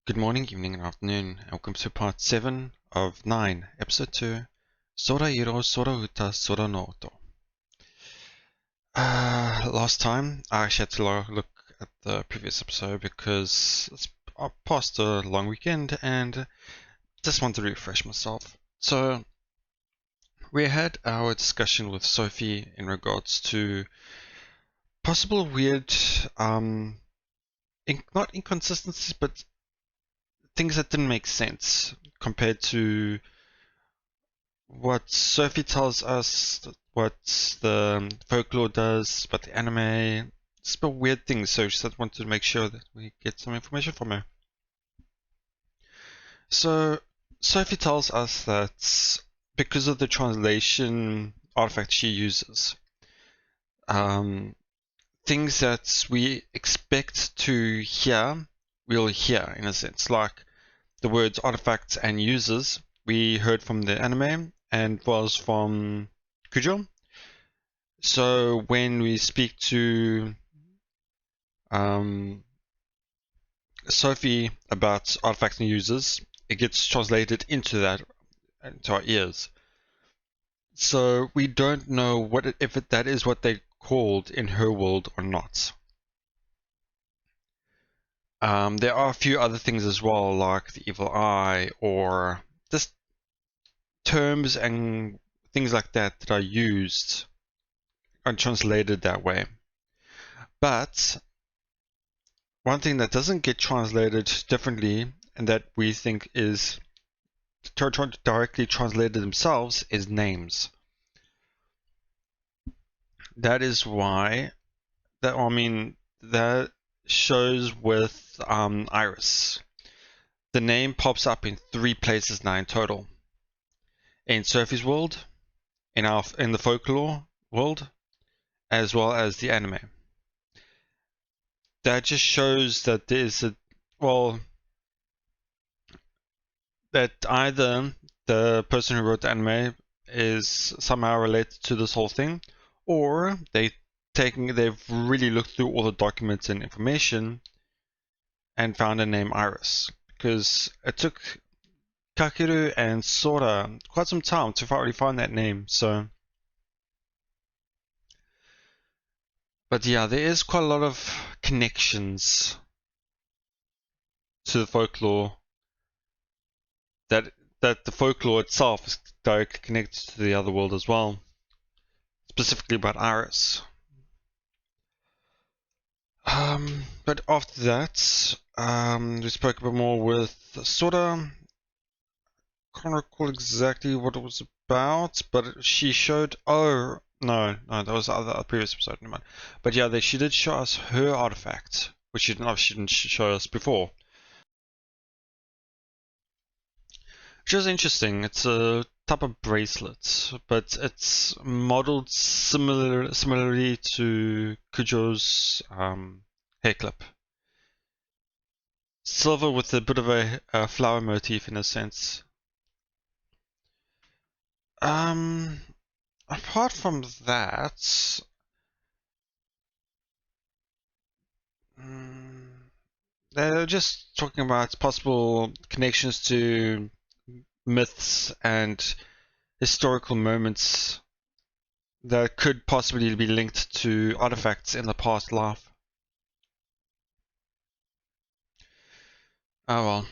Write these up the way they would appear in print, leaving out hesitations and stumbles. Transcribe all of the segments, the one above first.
Good morning, evening, and afternoon, and welcome to part 7 of 9, episode 2, Sora iro sora uta sora no oto. Last time, I actually had to look at the previous episode because it's past a long weekend and just want to refresh myself. So, we had our discussion with Sophie in regards to possible weird, not inconsistencies, but things that didn't make sense compared to what Sophie tells us, what the folklore does, what the anime, just about weird things. So she just wanted to make sure that we get some information from her. So Sophie tells us that because of the translation artifact she uses, things that we expect to hear, we'll hear in a sense, like the words artifacts and users we heard from the anime and was from Kujo. So when we speak to Sophie about artifacts and users, it gets translated into our ears. So we don't know if that is what they called in her world or not. There are a few other things as well, like the evil eye or just terms and things like that are used and translated that way. But one thing that doesn't get translated differently and that we think is directly translated themselves is names. That is why that shows with Iris. The name pops up in 3 places now in total. In Sophie's world, in the folklore world, as well as the anime. That just shows that that either the person who wrote the anime is somehow related to this whole thing, or they've really looked through all the documents and information and found the name Iris. Because it took Kakeru and Sora quite some time to finally find that name, so. But yeah, there is quite a lot of connections to the folklore that the folklore itself is directly connected to the other world as well, specifically about Iris. But after that, we spoke a bit more with Sora. Can't recall exactly what it was about, but she showed. Oh no, that was the previous episode. Never mind. But yeah, she did show us her artifact, which she didn't show us before. Which is interesting. It's a type of bracelet, but it's modeled similarly to Kujo's hair clip. Silver with a bit of a flower motif in a sense. Apart from that, they're just talking about possible connections to myths and historical moments that could possibly be linked to artifacts in the past life. Oh well.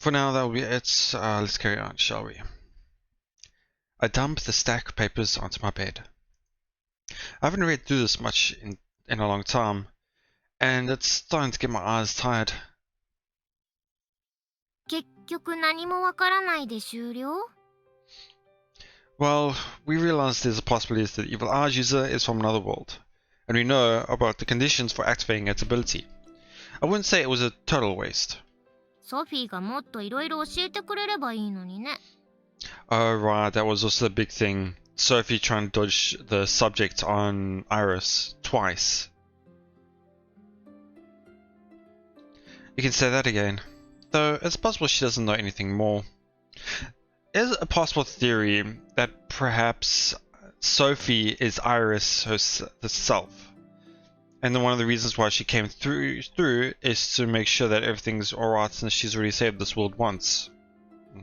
For now, that will be it. Let's carry on, shall we? I dumped the stack of papers onto my bed. I haven't read through this much in a long time, and it's starting to get my eyes tired. 結局何もわからないで終了? Well, we realize there's a possibility that the evil eye user is from another world, and we know about the conditions for activating its ability. I wouldn't say it was a total waste. ソフィーがもっといろいろ教えてくれればいいのにね。Oh right, that was also the big thing. Sophie trying to dodge the subject on Iris twice. You can say that again. Though it's possible she doesn't know anything more. There's a possible theory that perhaps Sophie is Iris herself, And then one of the reasons why she came through is to make sure that everything's alright since she's already saved this world once.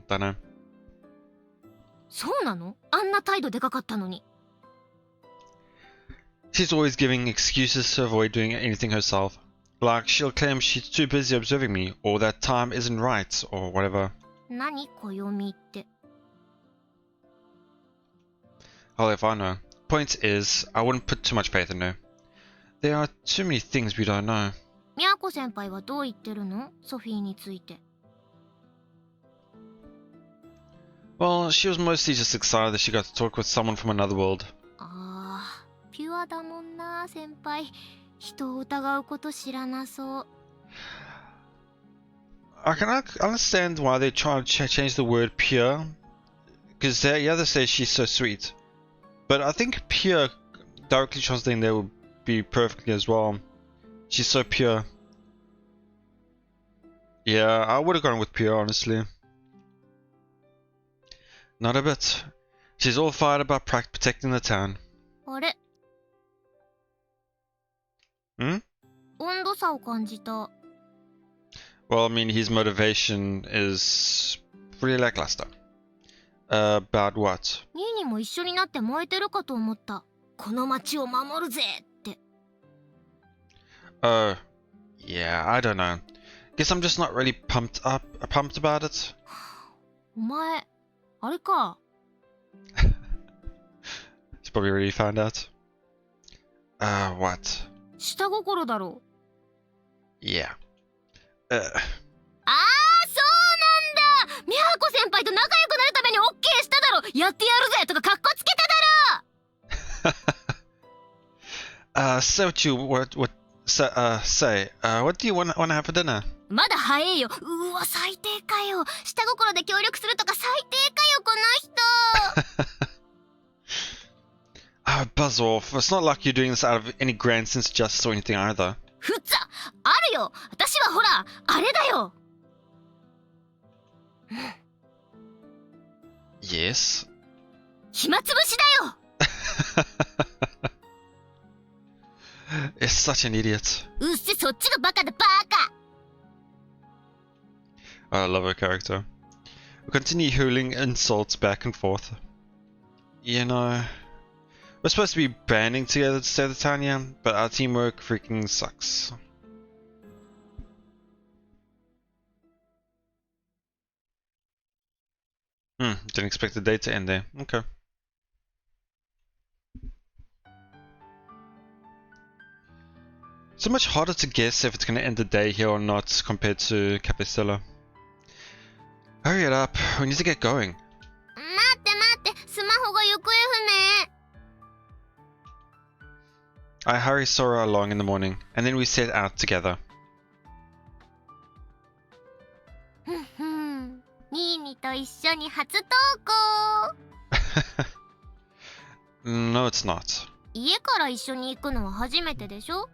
Don't know. そうなの？あんな態度でかかったのに。She's always giving excuses to avoid doing anything herself. Like she'll claim she's too busy observing me, or that time isn't right, or whatever. 何暦って。Hell if I know. Point is, I wouldn't put too much faith in her. There are too many things we don't know. みやこ先輩はどう言ってるの？ソフィーについて。Well, she was mostly just excited that she got to talk with someone from another world. ああ、ピュアだもんな、先輩。人を疑うこと知らなそう。I can understand why they try to change the word pure, because the other says she's so sweet. But I think pure directly translating there would be perfectly as well. She's so pure. Yeah, I would have gone with pure, honestly. Not a bit. She's all fired about protecting the town. あれ？ Hmm? 温度差を感じた。Well, I mean, his motivation is pretty lackluster. About what? ニーニも一緒になって燃えてるかと思った。この町を守るぜって。Oh, yeah, I don't know. Guess I'm just not really pumped about it. お前、あれか。He's probably already found out. What? 下心だろ。Yeah. ああ、そうなんだ。みやこ先輩と仲良くなるためにオッケーしただろ。やってやるぜとかカッコつけただろ。Say what say. What do you want to have for dinner? まだ早えよ。うわ、最低かよ。下心で協力するとか最低かよ、この人。Buzz off. It's not like you're doing this out of any grand sense of justice or anything either. ふざ、あるよ。私はほら、あれだよ。Yes. 暇つぶしだよ。It's such an idiot. うっせ、そっちがバカだ、バカ。I love her character. We continue hurling insults back and forth. You know, we're supposed to be banding together to save the town, yeah, but our teamwork freaking sucks. Didn't expect the day to end there. Okay. So much harder to guess if it's going to end the day here or not compared to Capistella. Hurry it up, we need to get going. 待って待って、スマホが行方不明。 I hurry Sora along in the morning, and then we set out together. ふんふん、ニーニと一緒に初登校。No, it's not. 家から一緒に行くのは初めてでしょ？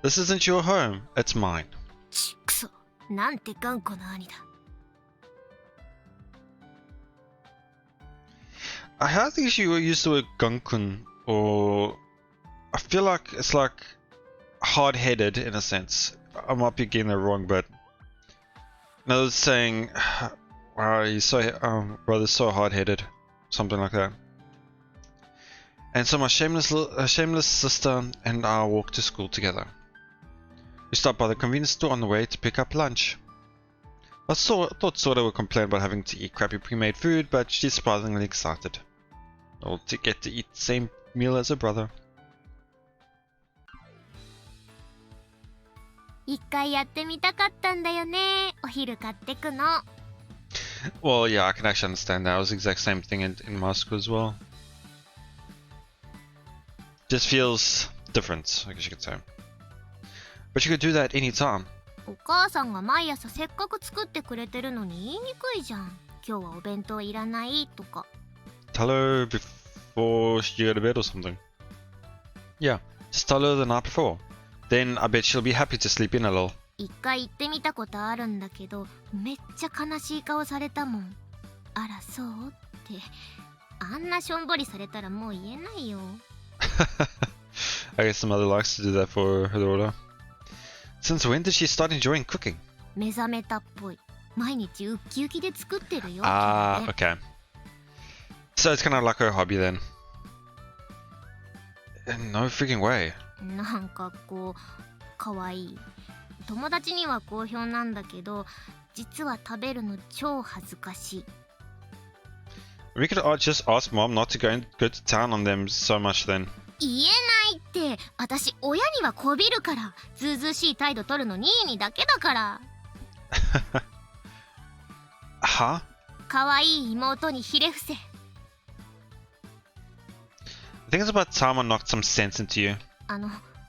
This isn't your home, it's mine. ちくそ、なんて頑固な兄だ。I think you used the word gunkun, or I feel like it's like hard-headed in a sense. I might be getting that wrong, but no, it's saying, wow, he's so brother's so hard-headed, something like that. And so my shameless sister and I walk to school together. We stop by the convenience store on the way to pick up lunch. I thought Sora would complain about having to eat crappy pre-made food, but she's surprisingly excited. Or to get to eat the same meal as her brother. 一回やってみたかったんだよね。お昼買ってくの。Well, yeah, I can actually understand that. It was the exact same thing in my school as well. Just feels different, I guess you could say. But you could do that anytime. お母さんが毎朝せっかく作ってくれてるのに言いにくいじゃん。今日はお弁当いらないとか。Tell her before you go to bed or something. Yeah, just tell her the night before. Then I bet she'll be happy to sleep in a little. 一回行ってみたことあるんだけど、めっちゃ悲しい顔されたもん。あらそうって。あんなしょんぼりされたらもう言えないよ。I guess the mother likes to do that for her daughter. Since when did she start enjoying cooking? 目覚めたっぽい。毎日ウッキウキで作ってるよ。 Ah, okay. So it's kind of like her hobby then. No freaking way. なんかこうかわいい。友達には好評なんだけど、実は食べるの超恥ずかしい。We could just ask mom not to go to town on them so much then. 言えないって、私親にはこびるから。ずうずうしい態度取るのニーニーだけだから。Huh? かわいい妹にひれ伏せ。I think it's about time I knocked some sense into you.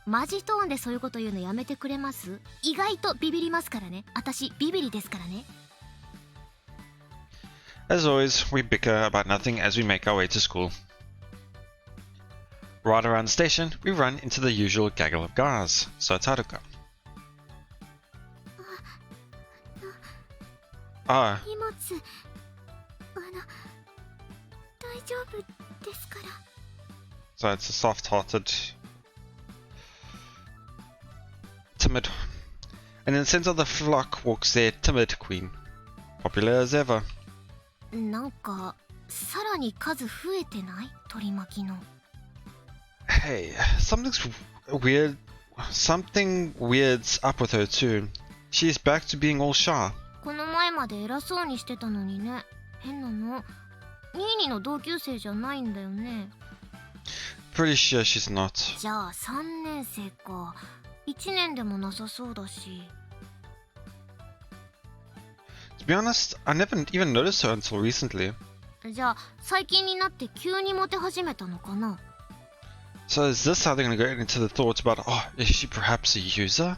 マジトーンでそういうこと言うのやめてくれます？意外とビビりますからね。私ビビリですからね。As always, we bicker about nothing as we make our way to school. Right around the station, we run into the usual gaggle of guys. So it's Haruka. ああ。荷物、大丈夫ですから。So it's a soft-hearted, timid, and in the center of the flock walks their timid queen, popular as ever. なんかさらに数増えてない？取り巻きの。Hey, something's weird. Something weird's up with her too. She's back to being all shy. この前まで偉そうにしてたのにね。変なの。ニーニーの同級生じゃないんだよね。Pretty sure she's not. じゃあ3年生か。1年でもなさそうだし。To be honest, I never even noticed her until recently. じゃあ最近になって急にモテ始めたのかな。 So is this how they're gonna go into the thoughts about, oh, is she perhaps a user?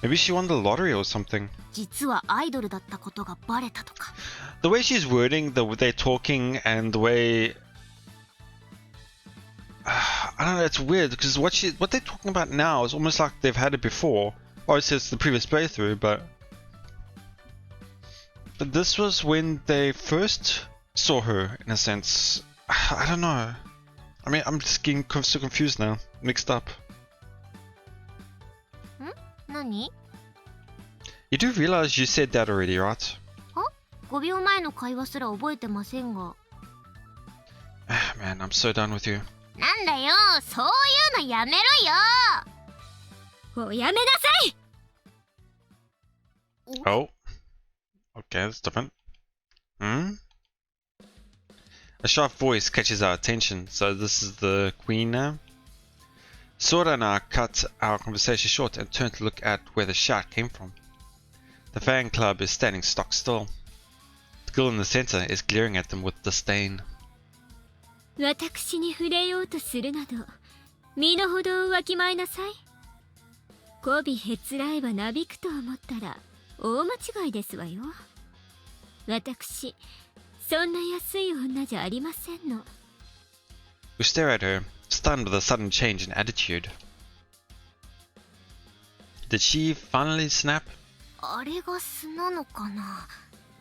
Maybe she won the lottery or something. 実はアイドルだったことがバレたとか。The way she's wording, the way they're talking, and the way I don't know, it's weird because what they're talking about now is almost like they've had it before. Obviously, it's the previous playthrough, but this was when they first saw her, in a sense. I don't know. I mean, I'm just getting so confused now, mixed up. 何？ You do realize you said that already, right? 5秒前の会話すら覚えてませんが。Man, I'm so done with you. なんだよ、そういうのやめろよ。おやめなさい。Oh. Okay, that's different. Hmm? A sharp voice catches our attention, so this is the queen now. Sora and I cut our conversation short and turn to look at where the shout came from. The fan club is standing stock still. The girl in the center is glaring at them with disdain. 私に触れようとするなど、身の程をわきまえなさい。媚びへつらえばなびくと思ったら大間違いですわよ。私、そんな安い女じゃありませんの。We stare at her, stunned with a sudden change in attitude. Did she finally snap? あれが素なのかな。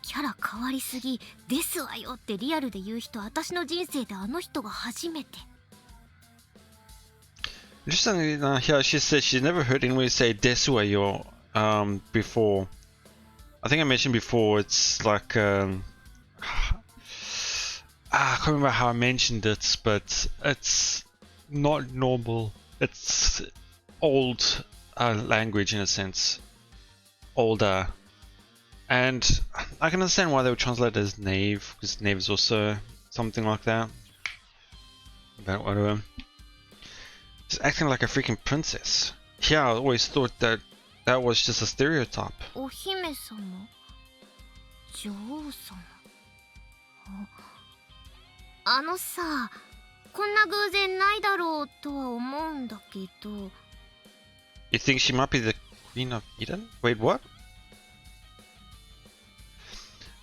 キャラ変わりすぎですわよってリアルで言う人、私の人生であの人が初めて。Interestingly, here she says she's never heard anyone say desuayo before. I think I mentioned before, it's like I can't remember how I mentioned it, but it's not normal. It's old language in a sense. Older. And I can understand why they would translate it as knave, because knave is also something like that. But whatever. She's acting like a freaking princess. Yeah, I always thought that that was just a stereotype. お姫様、女王様。あのさ、こんな偶然ないだろうとは思うんだけど。You think she might be the Queen of Eden? Wait, what?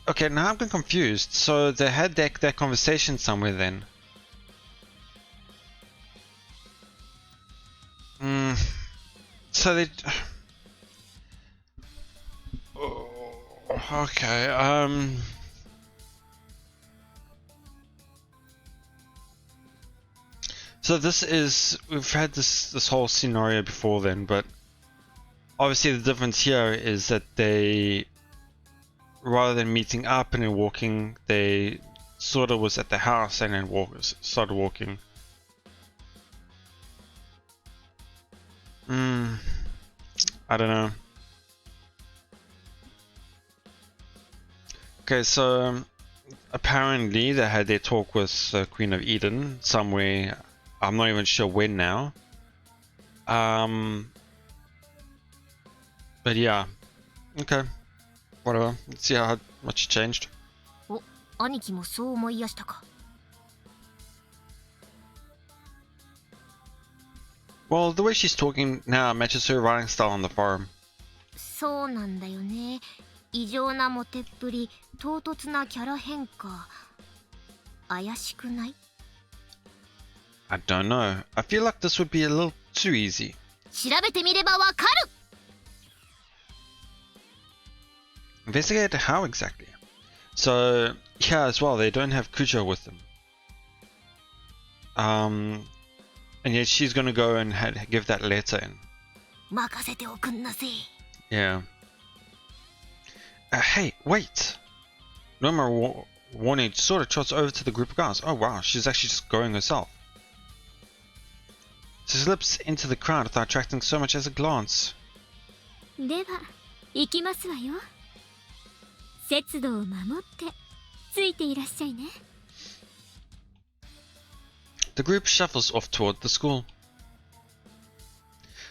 Okay, now I'm getting confused. So they had that conversation somewhere then. So they... Okay, So we've had this whole scenario before then, but obviously the difference here is that they, rather than meeting up and then walking, they sort of was at the house and then started walking. I don't know. Okay, so apparently they had their talk with Queen of Eden somewhere. I'm not even sure when now. But yeah. Okay. Whatever. Let's see how much changed. お、兄貴もそう思いやしたか。Well, the way she's talking now matches her writing style on the forum. そうなんだよね。異常なモテっぷり、唐突なキャラ変化。怪しくない？ I don't know. I feel like this would be a little too easy. 調べてみればわかる。 Investigate how exactly? So here as well, they don't have Kujo with them. And yet she's gonna go and give that letter in. 任せておくんなせ。 Yeah. Hey, wait! Noma warning sort of trots over to the group of guys. Oh wow, she's actually just going herself. She slips into the crowd without attracting so much as a glance. では、行きますわよ。節度を守ってついていらっしゃいね。 The group shuffles off toward the school.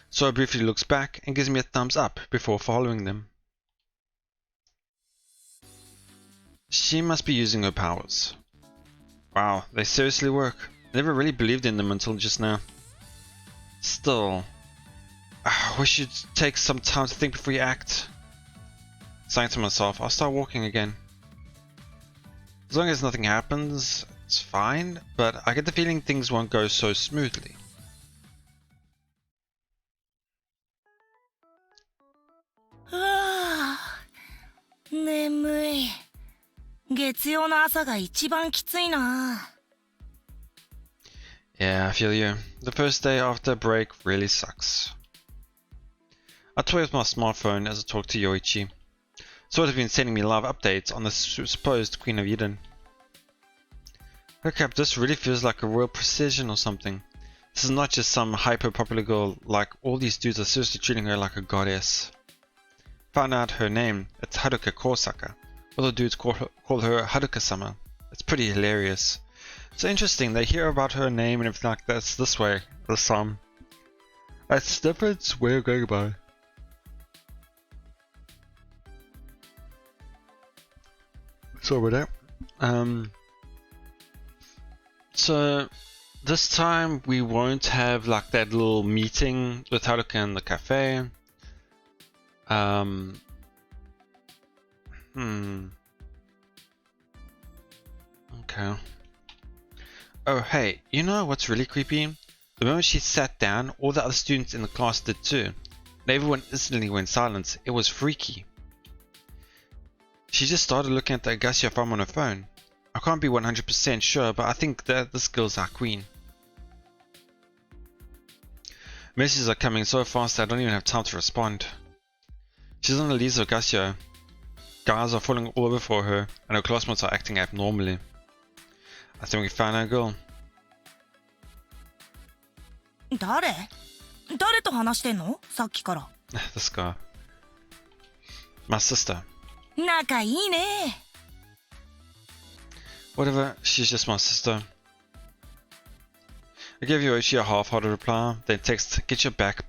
Sora briefly looks back and gives me a thumbs up before following them. She must be using her powers. Wow, they seriously work. I never really believed in them until just now. Still, I wish you'd take some time to think before you act. Saying to myself, I'll start walking again. As long as nothing happens, it's fine, but I get the feeling things won't go so smoothly. 眠い。月曜の朝が一番きついな。 Yeah, I feel you. The first day after a break really sucks. I toy with my smartphone as I talk to Yoichi. Sort of been sending me live updates on the supposed Queen of Eden. Okay, this really feels like a real precision or something. This is not just some hyper-popular girl, like all these dudes are seriously treating her like a goddess. Found out her name, it's Haruka Kosaka. Other dudes call her Haruka-sama. It's pretty hilarious. So interesting, they hear about her name and everything like that this way, this time. That's different way of going about it. Sorry about that. So this time we won't have like that little meeting with Haruka in the cafe. Okay. Oh hey, you know what's really creepy? The moment she sat down, all the other students in the class did too. And everyone instantly went silent. It was freaky. She just started looking at the Agassia farm on her phone. I can't be 100% sure, but I think that this girl's our queen. Messages are coming so fast that I don't even have time to respond. She's on the leads of Agassia. Guys are falling all over for her, and her classmates are acting abnormally. I think we found our girl. 誰と話してんの？さっきから。This guy. My sister. 仲いいね。Whatever, she's just my sister. I gave Yoichi a half-hearted reply, then text, get your back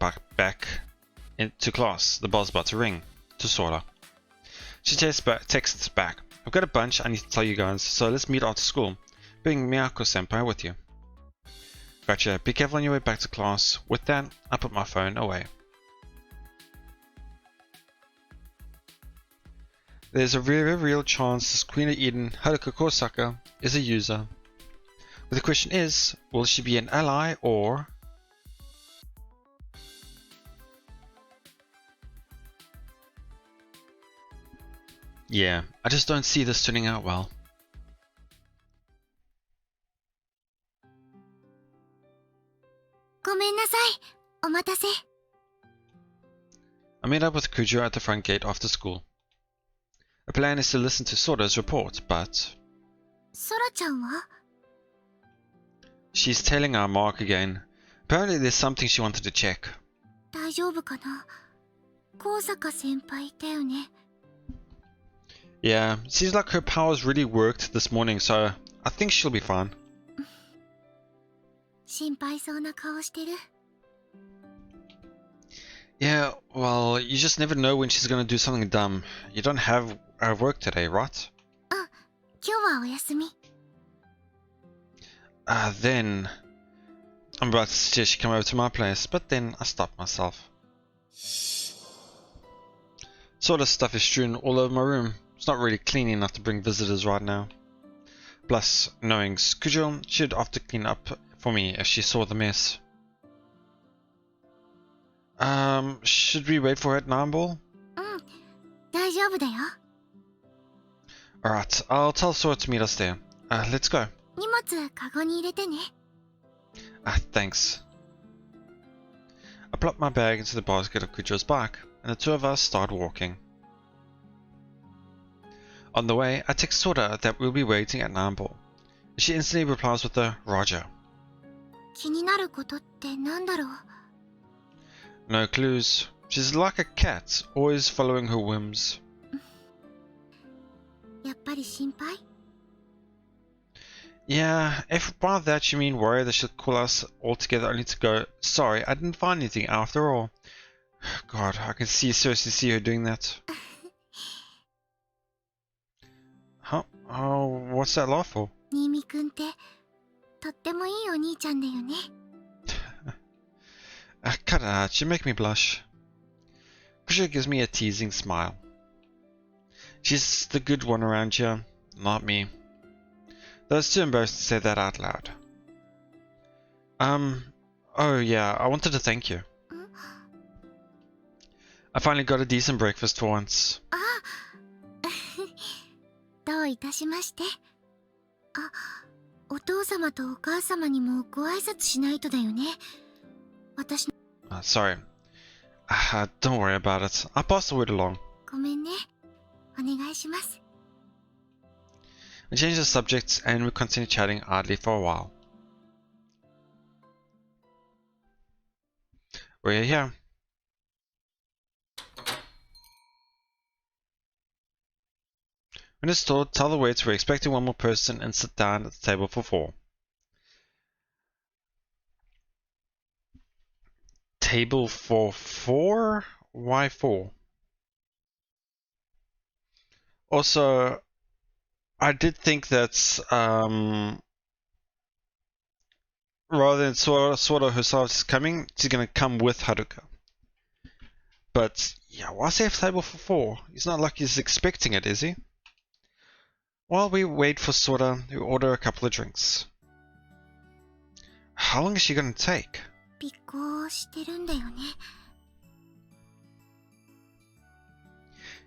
into class. The bell's about to ring. To Sora. She texts back. I've got a bunch I need to tell you guys, so let's meet after school. Bring Miyako-senpai with you. Gotcha. Be careful on your way back to class. With that, I put my phone away. There's a very real chance this Queen of Eden, Haruka Kosaka, is a user. But the question is, will she be an ally or... Yeah, I just don't see this turning out well. meet up with Kujo at the front gate after school. The plan is to listen to Sora's report, but ソラちゃんは she's telling our Mark again. Apparently there's something she wanted to check. 大丈夫かな高坂先輩だよね Yeah, seems like her powers really worked this morning, so I think she'll be fine. 心配そうな顔してる Yeah, well, you just never know when she's gonna do something dumb. You don't have work today, right? 今日はお休み Then I'm about to suggest she come over to my place, but then I stopped myself. Sort of stuff is strewn all over my room. It's not really clean enough to bring visitors right now. Plus, knowing Kujo, she'd often clean up for me if she saw the mess. Should we wait for her at 9 ball? うん大丈夫だよ Alright, I'll tell Sora to meet us there. Let's go. 荷物カゴに入れてね Thanks. I plop my bag into the basket of Kujo's bike, and the two of us start walking. On the way, I text Sora that we'll be waiting at 9 ball. She instantly replies with a Roger. 気になることってなんだろう No clues. She's like a cat, always following her whims. やっぱり心配 Yeah, if by that you mean worry that she'll call us all together only to go, sorry, I didn't find anything after all. God, I can seriously see her doing that. Huh? Oh, what's that laugh for? 新見くんってとってもいいお兄ちゃんだよね Cut it out, you make me blush. Kujo gives me a teasing smile. She's the good one around here, not me. Though it's too embarrassed to say that out loud. Oh yeah, I wanted to thank you. I finally got a decent breakfast for once. あどういたしましてあお父様とお母様にもご挨拶しないとだよね私 Sorry. Don't worry about it. I'll pass the word along. ごめんねお願いします We change the subject and we continue chatting idly for a while. We're here. When it's stored, tell the waiter we're expecting one more person and sit down at the table for 4. Table for 4? Why 4? Also, I did think that rather than Sora herself is coming, she's gonna come with Haruka. But yeah, why save table for 4? He's not like he's expecting it, is he? While we wait for Sora, we order a couple of drinks. How long is she gonna take? 尾行してるんだよね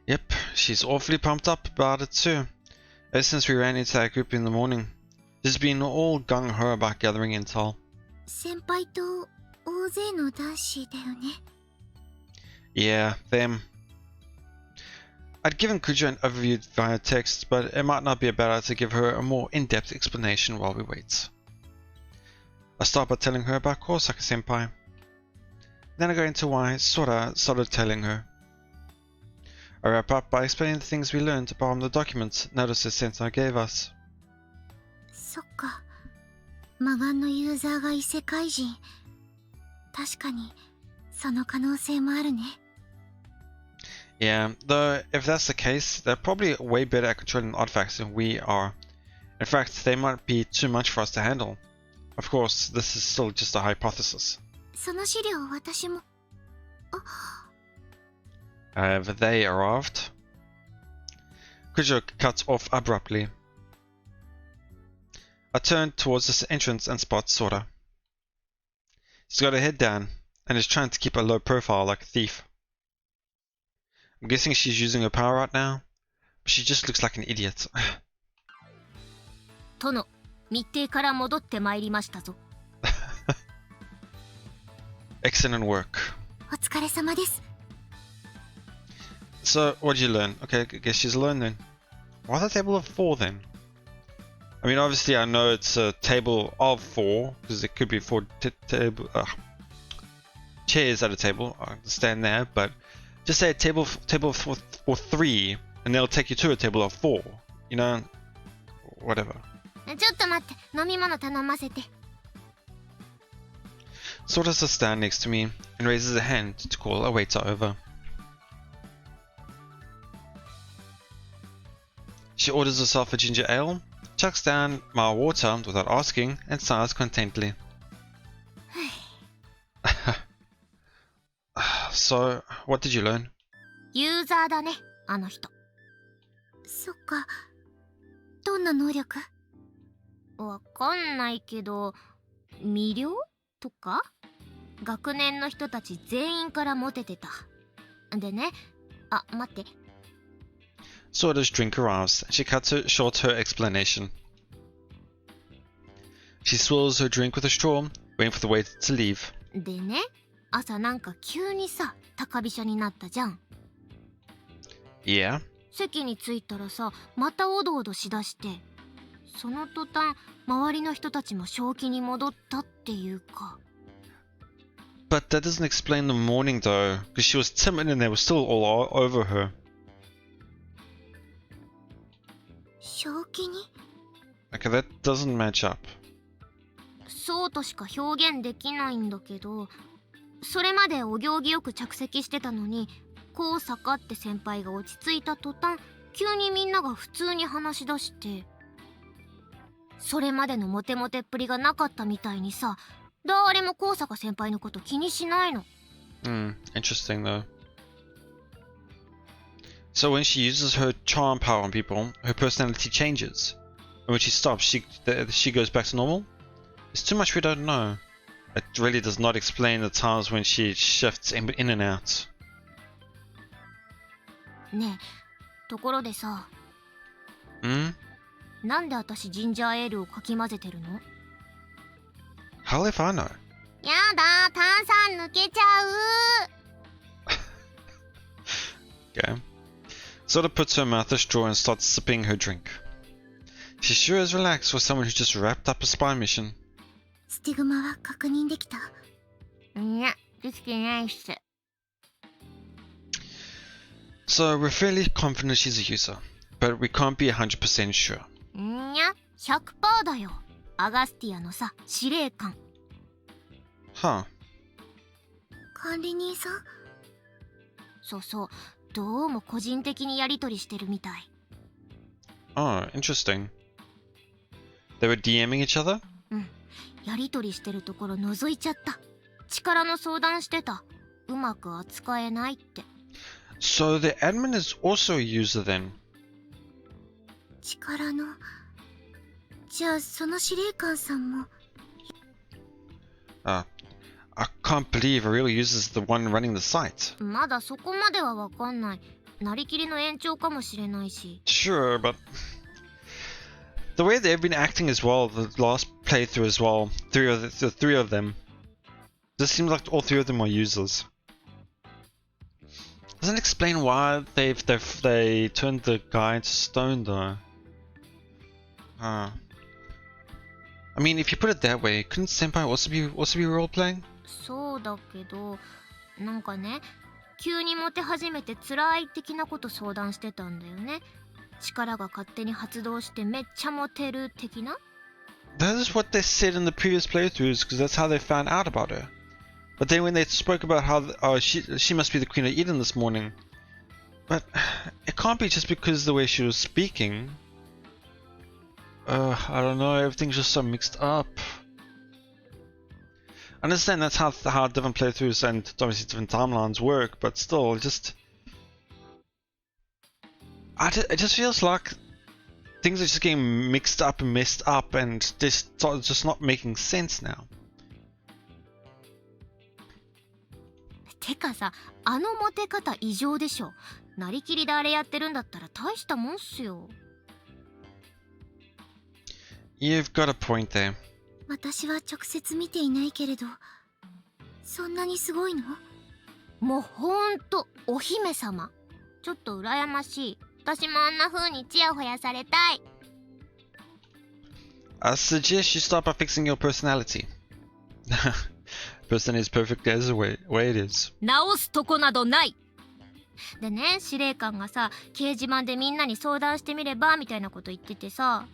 Yep, she's awfully pumped up about it too. Ever since we ran into that group in the morning, she's been all gung-ho about gathering intel. 先輩と大勢の男子だよね Yeah, them. I'd given Kujo an overview via text, but it might not be a bad idea to give her a more in-depth explanation while we wait. I start by telling her about Kosaka senpai. Then I go into why Sora started telling her. I wrap up by explaining the things we learned about the documents notices Sensei gave us. そっか魔眼のユーザーが異世界人確かにその可能性もあるね Yeah, though if that's the case, they're probably way better at controlling artifacts than we are. In fact, they might be too much for us to handle. Of course, this is still just a hypothesis. その資料私も Have they arrived? Kujo cuts off abruptly. I turn towards this entrance and spot Sora. She's got her head down and is trying to keep a low profile like a thief. I'm guessing she's using her power right now, but she just looks like an idiot. 殿密偵から戻ってまいりましたぞ Excellent work. お疲れ様です So, what did you learn? Okay, I guess she's alone then. Why the table of 4 then? I mean, obviously I know it's a table of 4, because it could be 4 chairs at a table, I understand that, but just say a table for 3, and they'll take you to a table of 4, you know, whatever. ちょっと待って、飲み物頼ませて。Sora sits down next to me and raises a hand to call a waiter over. She orders herself a ginger ale, chucks down my water without asking, and sighs contentedly. So, what did you learn? ユーザーだね、あの人。そっか。どんな能力？わかんないけど、魅了とか？学年の人たち全員からモテてた。でね、あ、待って。Sora's drink arrives, and she cuts short her explanation. She swirls her drink with a straw, waiting for the waiter to leave. でね、朝なんか急にさ、高飛車になったじゃん。Yeah? 席に着いたらさ、またおどおどしだして、その途端、周りの人たちも正気に戻ったっていうか。But that doesn't explain the morning though, because she was timid and they were still all over her. 正気に？ Okay, that doesn't match up. そうとしか表現できないんだけど、それまでお行儀よく着席してたのに、こう坂って先輩が落ち着いた途端、急にみんなが普通に話し出して、それまでのモテモテっぷりがなかったみたいにさ、誰も高坂先輩のこと気にしないの。Interesting though. So when she uses her charm power on people, her personality changes. And when she stops, she goes back to normal? It's too much we don't know. It really does not explain the times when she shifts in and out. ねえ、ところでさ、なんで私ジンジャーエールをかき混ぜてるの？ How if I know? やだ、炭酸抜けちゃう。Okay. Sora puts her mouth a straw and starts sipping her drink. She sure is relaxed for someone who just wrapped up a spy mission. スティグマは確認できた？いや、できてないっす。So we're fairly confident she's a user, but we can't be 100% sure. いや、100% だよ。アガスティアのさ、司令官。Huh. 管理人さん？そうそう、どうも個人的にやりとりしてるみたい。Oh, interesting. They were DMing each other? やりとりしてるところ覗いちゃった。力の相談してた。うまく扱えないって。So the admin is also a user then? 力の…じゃあその司令官さんも… I can't believe a real user is the one running the site. まだそこまではわかんない。なりきりの延長かもしれないし。Sure, but the way they've been acting as well, the last playthrough as well, the three of them, this seems like all 3 of them are users. Doesn't explain why they turned the guy into stone though. I mean, if you put it that way, couldn't Senpai also be role playing? そうだけど、なんかね、急にモテ始めて辛い的なこと相談してたんだよね。力が勝手に発動してめっちゃモテる的な。 That is what they said in the previous playthroughs, because that's how they found out about her. But then when they spoke about how she must be the Queen of Eden this morning, but it can't be just because the way she was speaking. I don't know, everything's just so mixed up. I understand that's how different playthroughs and obviously different timelines work, but still, it just feels like things are just getting mixed up and messed up, and just not making sense now. てかさ、あのモテ方異常でしょ。なりきりであれやってるんだったら大したもんっすよ。You've got a point there. 私は直接見ていないけれど、そんなにすごいの？もうほんとお姫様。ちょっと羨ましい。私もあんな風にチヤホヤされたい。I suggest you start by fixing your personality. Person is perfect as the way it is. 直すとこなどない。でね、司令官がさ、掲示板でみんなに相談してみればみたいなこと言っててさ、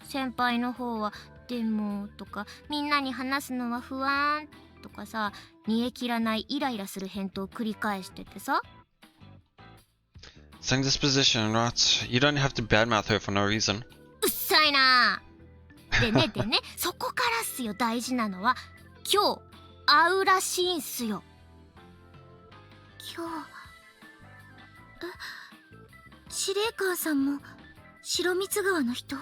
先輩の方はでもとか、みんなに話すのは不安とかさ、煮え切らないイライラする返答を繰り返しててさ。Saying this position, right? You don't have to badmouth her for no reason. うっさいな。でねそこからっすよ、大事なのは。今日会うらしいんすよ。今日司令官さんも白蜜川の人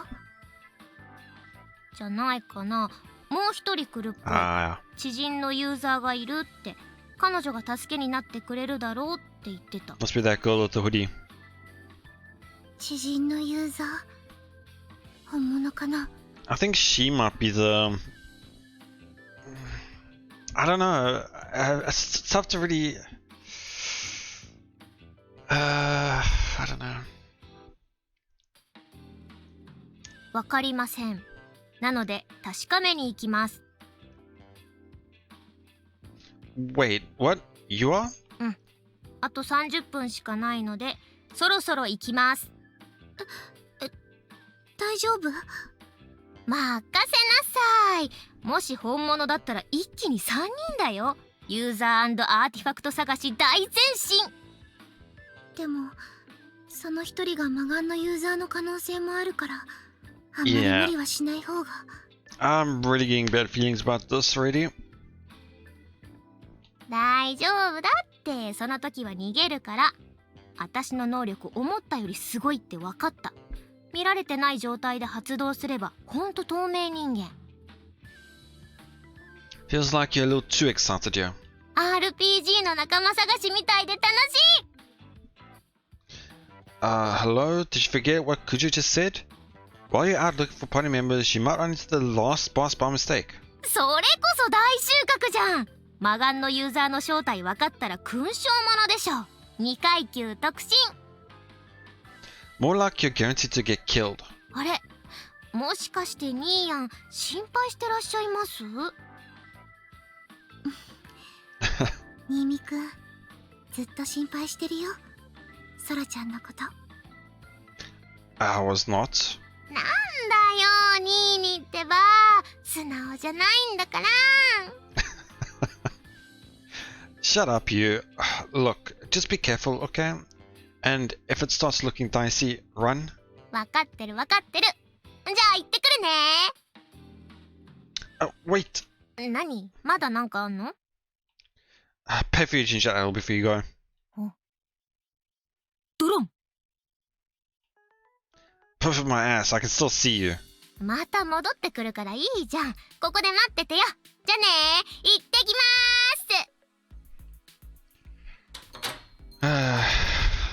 じゃないかな。もう一人来るっぽい。知人のユーザーがいるって。彼女が助けになってくれるだろうって言ってた。 Must be that girl with the hoodie. 知人のユーザー本物かな。 I think she might be the... I don't know. It's tough to really... I don't know. わかりません。なので確かめに行きます。Wait, what? You are? あと30分しかないのでそろそろ行きます。大丈夫？任せなさい。もし本物だったら一気に3人だよ。ユーザー&アーティファクト探し大前進。でもその一人が魔眼のユーザーの可能性もあるから、あんまり無理はしない方が。I'm really getting bad feelings about this already. 大丈夫だって。その時は逃げるから。私の能力思ったよりすごいって分かった。見られてない状態で発動すればほんと透明人間。 Feels like you're a little too excited here. RPG の仲間探しみたいで楽しい。Hello? Did you forget what Kuju just said? While you're out looking for party members, you might run into the last boss by mistake. それこそ大収穫じゃん。魔眼のユーザーの正体分かったら勲章ものでしょ。2階級特進。 More like you're guaranteed to get killed. あれ、もしかしてニーヤン心配してらっしゃいます？新見くん、ずっと心配してるよ、ソラちゃんのこと。 I was not. なんだよ、ニーニってば素直じゃないんだから。Shut up, you. Look, just be careful, okay? And if it starts looking dicey, run. 分かってる分かってる。じゃあ行ってくるね。Wait. 何？まだなんかあんの？ Pay for your ginger ale before you go. ドロン。 Puff my ass, I can still see you. また戻ってくるからいいじゃん。ここで待っててよ。じゃあね、行ってきまーす。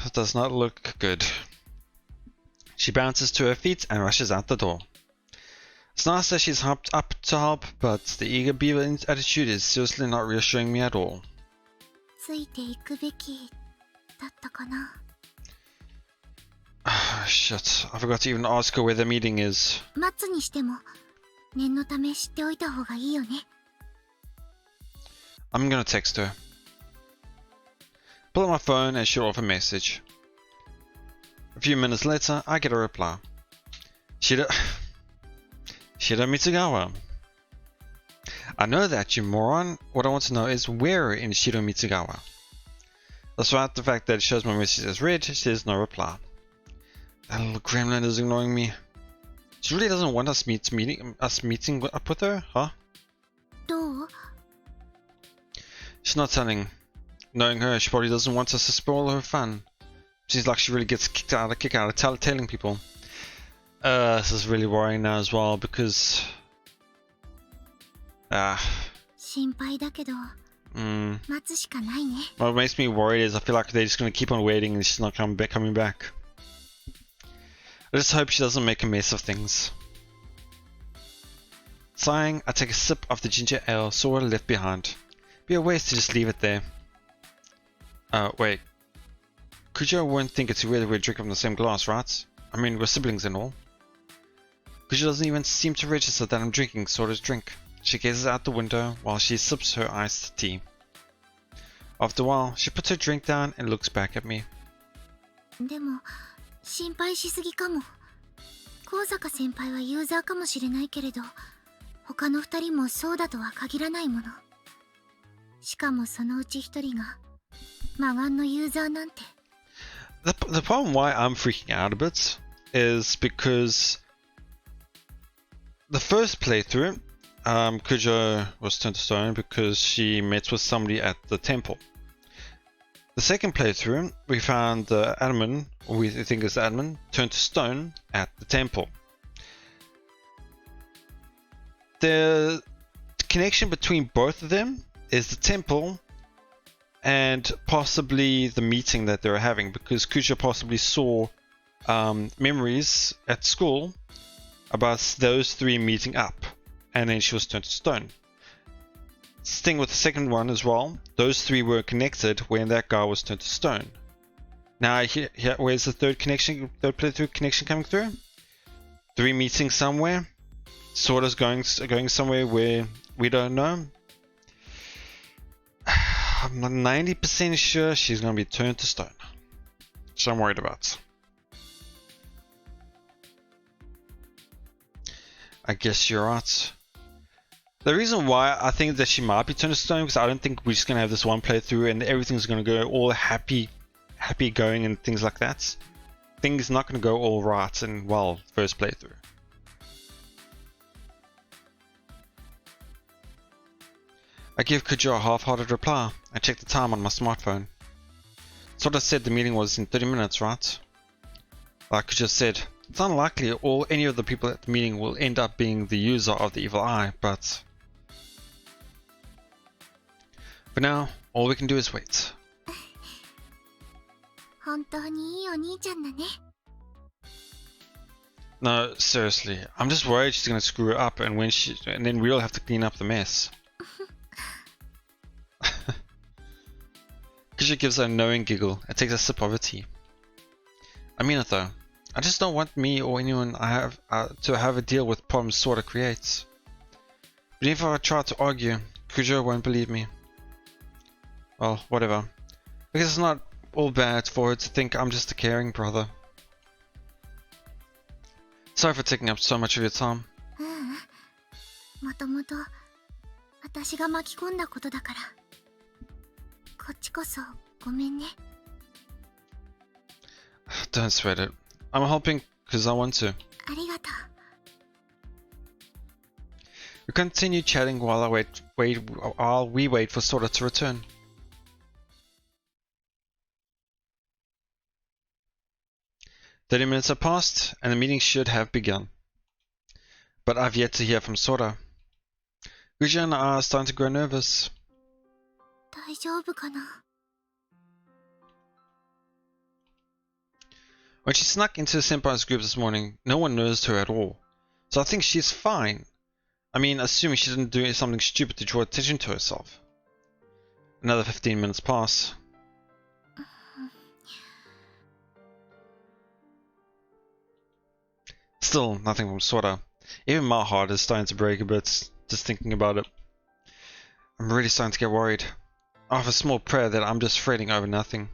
It does not look good. She bounces to her feet and rushes out the door. It's nice that she's hopped up to help, but the eager beaver attitude is seriously not reassuring me at all. ついていくべきだったかな。Shit, I forgot to even ask her where the meeting is. 待つにしても念のため知っておいた方がいいよね。 I'm gonna text her. Pull out my phone and shoot off a message. A few minutes later, I get a reply. Shida Mitsugawa. I know that, you moron. What I want to know is where in Shida Mitsugawa. Despite the fact that it shows my message as read, she has no reply. That little gremlin is ignoring me. She really doesn't want us meeting up with her, huh? どう？ She's not telling. Knowing her, she probably doesn't want us to spoil her fun. Seems like she really gets a kick out of telling people. This is really worrying now as well because... 心配だけど、待つしかないね。 What makes me worried is I feel like they're just going to keep on waiting and she's not coming back. I just hope she doesn't make a mess of things. Sighing, I take a sip of the ginger ale Sora left behind. Be a waste to just leave it there. Wait. Kujo won't think it's weird we're drinking from the same glass, right? I mean, we're siblings and all. Kujo doesn't even seem to register that I'm drinking Sora's drink. She gazes out the window while she sips her iced tea. After a while, she puts her drink down and looks back at me. でも心配しすぎかも。高坂先輩はユーザーかもしれないけれど、他の二人もそうだとは限らないもの。しかもそのうち一人が魔眼のユーザーなんて。The problem why I'm freaking out a bit is because the first playthrough, Kujo was turned to stone because she met with somebody at the temple. The second playthrough, we found the admin, or we think is the admin, turned to stone at the temple. The connection between both of them is the temple and possibly the meeting that they were having, because Kujo possibly saw memories at school about those three meeting up, and then she was turned to stone. Thing with the second one as well, those three were connected when that guy was turned to stone. Now here where's the third playthrough connection coming through? Three meeting somewhere, sort of going somewhere where we don't know. I'm 90% sure she's going to be turned to stone, which I'm worried about. I guess you're right. The reason why I think that she might be turned to stone, because I don't think we're just going to have this one playthrough and everything's going to go all happy going and things like that. Things not going to go all right and well first playthrough. I give Kujo a half-hearted reply. I check the time on my smartphone. Sora said the meeting was in 30 minutes, right? Like Kujo said, it's unlikely any of the people at the meeting will end up being the user of the evil eye, but for now, all we can do is wait. 本当にいいお兄ちゃんだね。 No, seriously, I'm just worried she's gonna screw it up, and then we'll have to clean up the mess. Kujo gives a knowing giggle and takes a sip of her tea. I mean it though. I just don't want me or anyone I have to have a deal with problems Sora creates. But if I try to argue, Kujo won't believe me. Well, whatever. Because it's not all bad for her to think I'm just a caring brother. Sorry for taking up so much of your time. もともと私が巻き込んだことだから。こっちこそごめんね。 Don't sweat it. I'm helping because I want to. ありがとう。 We continue chatting while we wait for Sora to return. "30 minutes have passed, and the meeting should have begun. But I've yet to hear from Sora. Kujo and I are starting to grow nervous. 大丈夫かな。 When she snuck into the senpai's group this morning, no one noticed her at all. So I think she's fine. I mean, assuming she didn't do something stupid to draw attention to herself. Another 15 minutes pass. Still, nothing from Sora. Even my heart is starting to break a bit, just thinking about it. I'm really starting to get worried. I have a small prayer that I'm just fretting over nothing.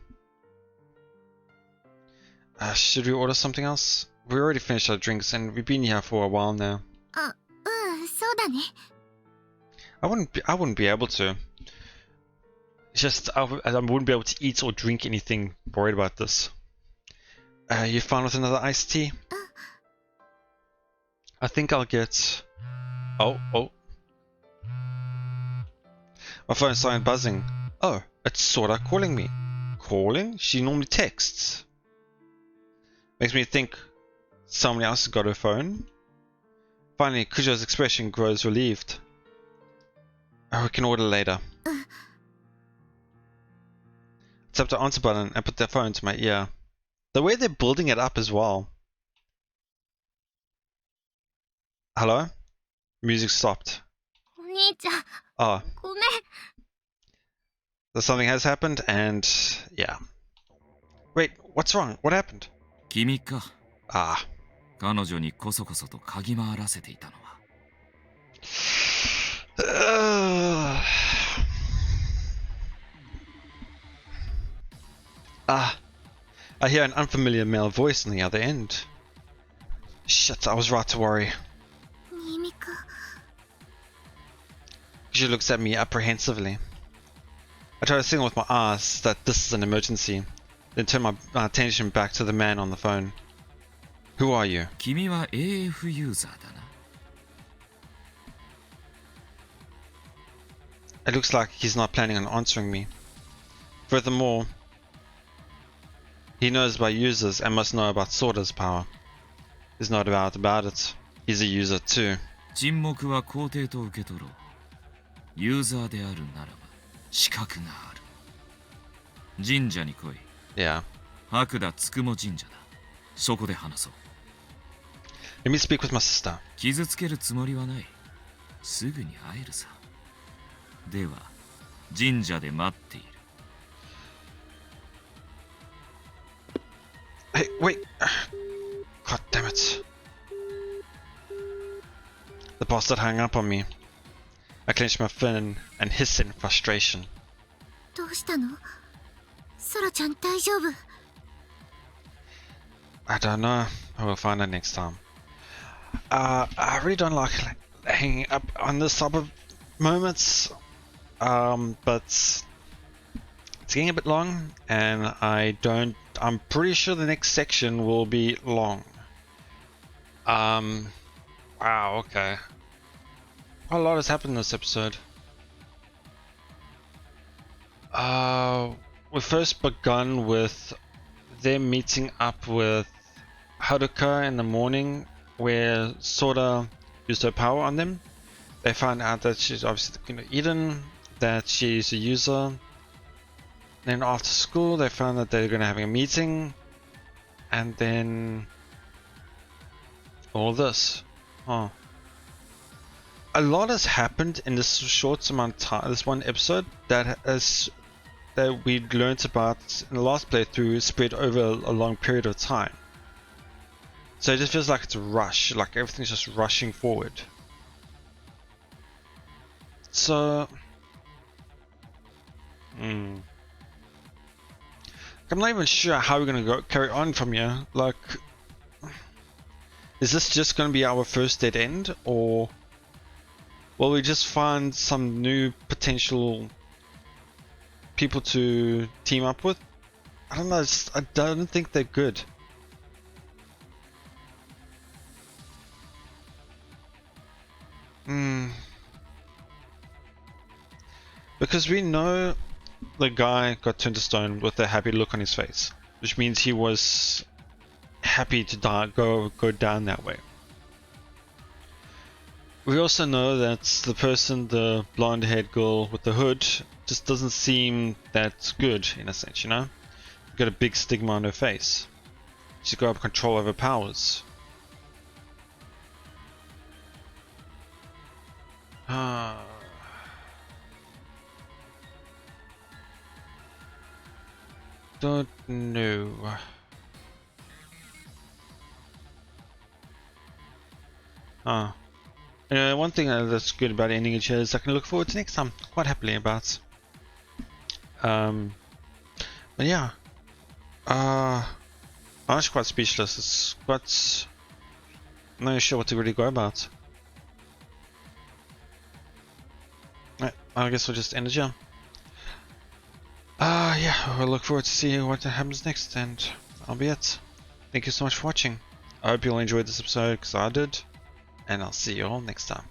Should we order something else? We already finished our drinks and we've been here for a while now. そうだね。 I wouldn't be able to. It's just I wouldn't be able to eat or drink anything worried about this. You fine with another iced tea? I think I'll get... Oh. My phone started buzzing. Oh, it's Sora calling me. Calling? She normally texts. Makes me think someone else has got her phone. Finally, Kujo's expression grows relieved. Oh, we can order later. Tap the answer button and put their phone to my ear. The way they're building it up as well. Hello? Music stopped. お兄ちゃん、 Oh, ごめん。 so something has happened and yeah. Wait, what's wrong? What happened? 君か。 Ah. 彼女にこそこそと嗅ぎ回らせていたのは。I hear an unfamiliar male voice on the other end. Shit, I was right to worry. 耳か。 She looks at me apprehensively. I try to signal with my eyes that this is an emergency, then turn my attention back to the man on the phone. Who are you? 君は AF ユーザーだな。 It looks like he's not planning on answering me. Furthermore, he knows about users and must know about Sorta's power. There's no doubt about it. He's a user too. 沈黙は肯定と受け取ろう。ユーザーであるならば資格がある。神社に来い。 Yeah. 白田つくも神社だ。そこで話そう。 Let me speak with my sister. 傷つけるつもりはない。すぐに会えるさ。では、神社で待っている。 Hey, wait. God damn it. The bastard hung up on me. I clenched my fin and hissed in frustration. どうしたの？ソラちゃん大丈夫？ I don't know. We'll find out next time. I really don't like hanging up on this type of moments. But it's getting a bit long, and I'm pretty sure the next section will be long. Wow, okay. Quite a lot has happened in this episode. We first begun with them meeting up with Haruka in the morning, where Sora used her power on them. They found out that she's obviously the Queen of Eden, that she's a user. Then after school, they found that they're going to having a meeting, and then all this. Oh. A lot has happened in this short amount of time, this one episode, that we learnt about in the last playthrough spread over a long period of time. So it just feels like it's a rush, like everything's just rushing forward. So I'm not even sure how we're gonna carry on from here. Like, is this just gonna be our first dead end, or will we just find some new potential people to team up with? I don't know. I don't think they're good. Because we know the guy got turned to stone with a happy look on his face, which means he was happy to die, go down that way. We also know that the person, the blonde-haired girl with the hood, just doesn't seem that good in a sense, you know? Got a big stigma on her face. She's got control over powers. Don't know. One thing that's good about ending each is I can look forward to next time quite happily about. But yeah. I'm actually quite speechless. It's quite. I'm not sure what to really go about. I guess we'll just end it here. Yeah, we'll look forward to seeing what happens next, and that'll be it. Thank you so much for watching. I hope you all enjoyed this episode, because I did, and I'll see you all next time.